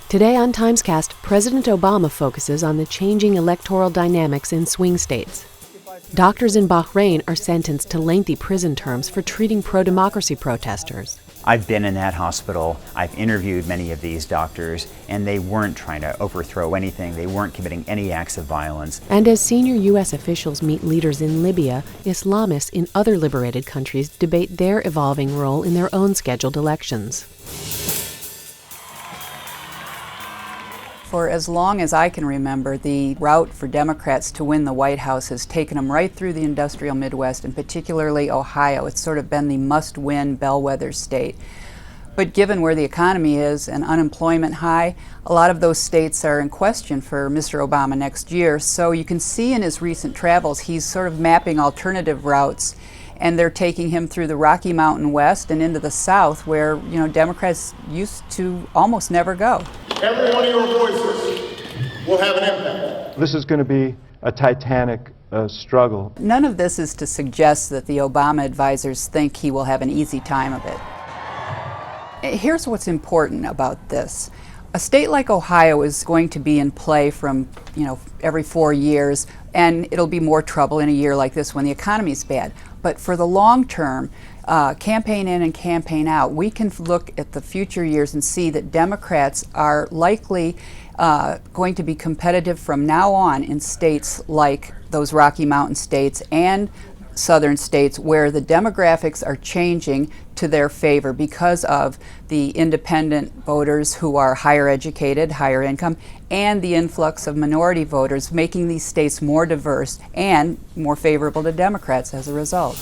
Today on TimesCast, President Obama focuses on the changing electoral dynamics in swing states. Doctors in Bahrain are sentenced to lengthy prison terms for treating pro-democracy protesters. I've been in that hospital, I've interviewed many of these doctors, and they weren't trying to overthrow anything, they weren't committing any acts of violence. And as senior U.S. officials meet leaders in Libya, Islamists in other liberated countries debate their evolving role in their own scheduled elections. For as long as I can remember, the route for Democrats to win the White House has taken them right through the industrial Midwest, and particularly Ohio. It's sort of been the must-win bellwether state. But given where the economy is and unemployment high, a lot of those states are in question for Mr. Obama next year. So you can see in his recent travels, he's sort of mapping alternative routes, and they're taking him through the Rocky Mountain West and into the South, where, Democrats used to almost never go. Every one of your voices will have an impact. This is going to be a titanic struggle. None of this is to suggest that the Obama advisors think he will have an easy time of it. Here's what's important about this. A state like Ohio is going to be in play from, every 4 years, and it'll be more trouble in a year like this when the economy's bad. But for the long term, campaign in and campaign out, we can look at the future years and see that Democrats are likely going to be competitive from now on in states like those Rocky Mountain states and southern states where the demographics are changing to their favor because of the independent voters who are higher educated, higher income, and the influx of minority voters, making these states more diverse and more favorable to Democrats as a result.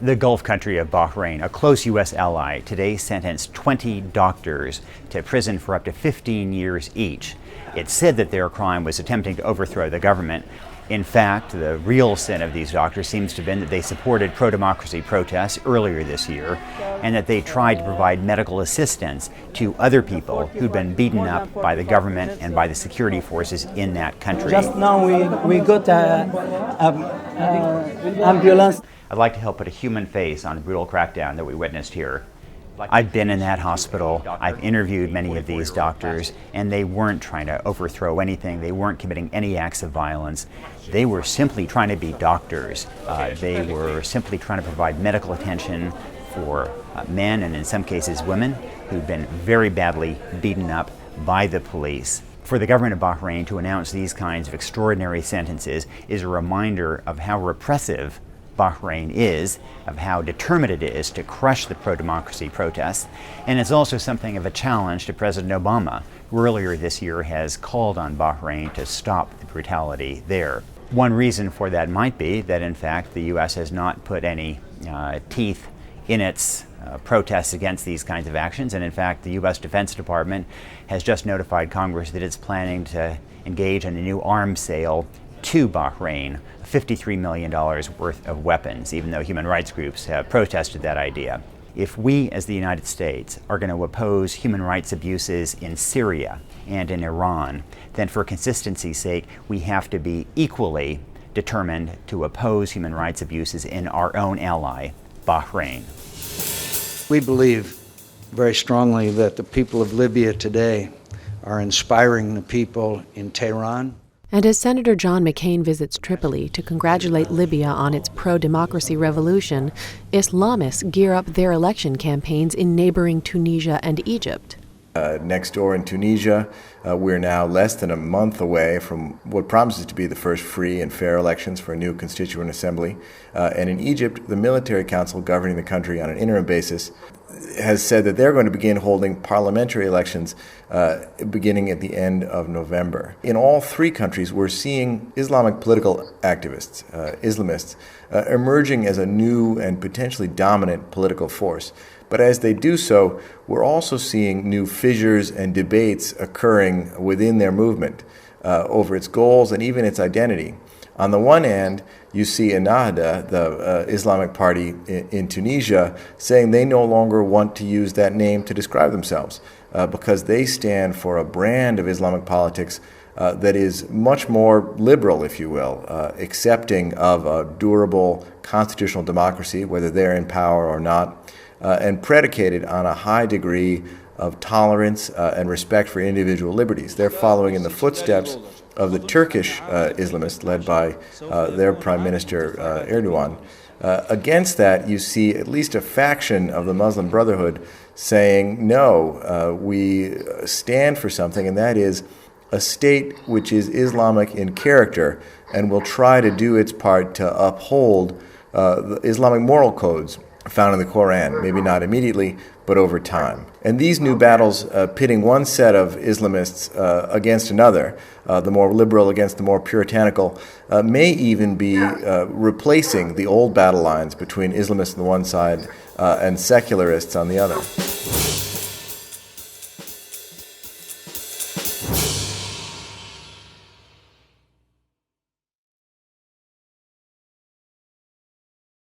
The Gulf country of Bahrain, a close U.S. ally, today sentenced 20 doctors to prison for up to 15 years each. It said that their crime was attempting to overthrow the government. In fact, the real sin of these doctors seems to have been that they supported pro-democracy protests earlier this year, and that they tried to provide medical assistance to other people who'd been beaten up by the government and by the security forces in that country. Just now we got ambulance. I'd like to help put a human face on the brutal crackdown that we witnessed here. I've been in that hospital, I've interviewed many of these doctors, and they weren't trying to overthrow anything, they weren't committing any acts of violence. They were simply trying to be doctors. They were simply trying to provide medical attention for men, and in some cases women, who'd been very badly beaten up by the police. For the government of Bahrain to announce these kinds of extraordinary sentences is a reminder of how repressive Bahrain is, of how determined it is to crush the pro-democracy protests, and it's also something of a challenge to President Obama, who earlier this year has called on Bahrain to stop the brutality there. One reason for that might be that, in fact, the U.S. has not put any teeth in its protests against these kinds of actions, and in fact, the U.S. Defense Department has just notified Congress that it's planning to engage in a new arms sale to Bahrain, $53 million worth of weapons, even though human rights groups have protested that idea. If we, as the United States, are going to oppose human rights abuses in Syria and in Iran, then for consistency's sake, we have to be equally determined to oppose human rights abuses in our own ally, Bahrain. We believe very strongly that the people of Libya today are inspiring the people in Tehran. And as Senator John McCain visits Tripoli to congratulate Libya on its pro-democracy revolution, Islamists gear up their election campaigns in neighboring Tunisia and Egypt. Next door in Tunisia, we're now less than a month away from what promises to be the first free and fair elections for a new constituent assembly. And in Egypt, the military council governing the country on an interim basis has said that they're going to begin holding parliamentary elections beginning at the end of November. In all three countries, we're seeing Islamic political activists, Islamists, emerging as a new and potentially dominant political force. But as they do so, we're also seeing new fissures and debates occurring within their movement over its goals and even its identity. On the one hand, you see Ennahda, the Islamic party in Tunisia, saying they no longer want to use that name to describe themselves because they stand for a brand of Islamic politics that is much more liberal, if you will, accepting of a durable constitutional democracy, whether they're in power or not, and predicated on a high degree of tolerance and respect for individual liberties. They're following in the footsteps of the Turkish Islamists led by their Prime Minister Erdogan. Against that, you see at least a faction of the Muslim Brotherhood saying, no, we stand for something, and that is a state which is Islamic in character and will try to do its part to uphold the Islamic moral codes found in the Quran, maybe not immediately, but over time. And these new battles pitting one set of Islamists against another, the more liberal against the more puritanical, may even be replacing the old battle lines between Islamists on the one side and secularists on the other.